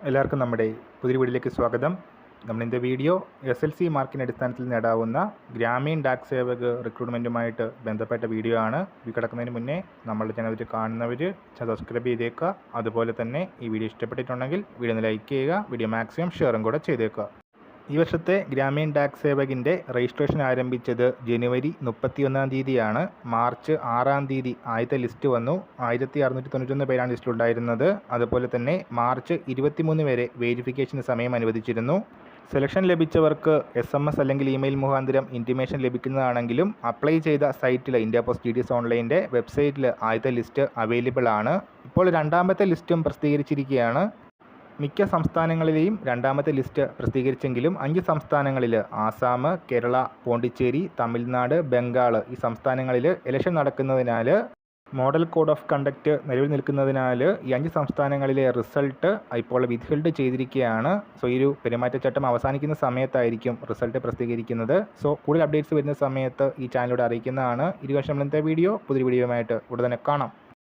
എല്ലാവർക്കും നമ്മുടെ പുതിയ വീഡിയോയിലേക്ക് സ്വാഗതം. നമ്മളിൻ്റെ വീഡിയോ SLC മാർക്കിൻ്റെ അടിസ്ഥാനത്തിൽ നേടാവുന്ന ഗ്രാമീൺ ഡാക് സേവക് റിക്രൂട്ട്മെൻറ്റുമായിട്ട് ബന്ധപ്പെട്ട വീഡിയോ ആണ്. ഇത് കിടക്കുന്നതിന് മുന്നേ നമ്മളുടെ ചാനൽ കാണുന്നവർ സബ്സ്ക്രൈബ് ചെയ്തേക്കുക. അതുപോലെ തന്നെ ഈ വീഡിയോ ഇഷ്ടപ്പെട്ടിട്ടുണ്ടെങ്കിൽ വീഡിയോ ഒന്ന് ലൈക്ക് ചെയ്യുക, വീഡിയോ മാക്സിമം ഷെയറും കൂടെ ചെയ്തേക്കുക. ഈ വർഷത്തെ ഗ്രാമീൺ ഡാക് സേവകിൻ്റെ രജിസ്ട്രേഷൻ ആരംഭിച്ചത് ജനുവരി 31-ാം തീയതിയാണ്. മാർച്ച് 6-ാം തീയതി ആദ്യത്തെ ലിസ്റ്റ് വന്നു. 1691 പേരാണ് ലിസ്റ്റിലുണ്ടായിരുന്നത്. അതുപോലെ തന്നെ മാർച്ച് 23 വരെ വേരിഫിക്കേഷന് സമയം അനുവദിച്ചിരുന്നു. സെലക്ഷൻ ലഭിച്ചവർക്ക് SMS അല്ലെങ്കിൽ ഇമെയിൽ മുഖാന്തരം ഇൻറ്റിമേഷൻ ലഭിക്കുന്നതാണെങ്കിലും അപ്ലൈ ചെയ്ത സൈറ്റിൽ ഇന്ത്യ പോസ്റ്റ് GDS ഓൺലൈൻ്റെ വെബ്സൈറ്റിൽ ആദ്യത്തെ ലിസ്റ്റ് അവൈലബിൾ ആണ്. ഇപ്പോൾ രണ്ടാമത്തെ ലിസ്റ്റും പ്രസിദ്ധീകരിച്ചിരിക്കുകയാണ്. മിക്ക സംസ്ഥാനങ്ങളിലെയും രണ്ടാമത്തെ ലിസ്റ്റ് പ്രസിദ്ധീകരിച്ചെങ്കിലും 5 സംസ്ഥാനങ്ങളിൽ ആസാം, കേരള, പോണ്ടിച്ചേരി, തമിഴ്നാട്, ബംഗാൾ ഈ സംസ്ഥാനങ്ങളിൽ ഇലക്ഷൻ നടക്കുന്നതിനാൽ മോഡൽ കോഡ് ഓഫ് കണ്ടക്റ്റ് നിലവിൽ നിൽക്കുന്നതിനാൽ ഈ 5 സംസ്ഥാനങ്ങളിലെ റിസൾട്ട് ഇപ്പോൾ വിത്ത്ഹെൽഡ് ചെയ്തിരിക്കുകയാണ്. സോ ഈ ഒരു പെരുമാറ്റച്ചട്ടം അവസാനിക്കുന്ന സമയത്തായിരിക്കും റിസൾട്ട് പ്രസിദ്ധീകരിക്കുന്നത്. സോ കൂടുതൽ അപ്ഡേറ്റ്സ് വരുന്ന സമയത്ത് ഈ ചാനലിലൂടെ അറിയിക്കുന്നതാണ്. ഇരുവശം ഇന്നത്തെ വീഡിയോ പുതിയ വീഡിയോയുമായിട്ട് ഉടനെ കാണാം.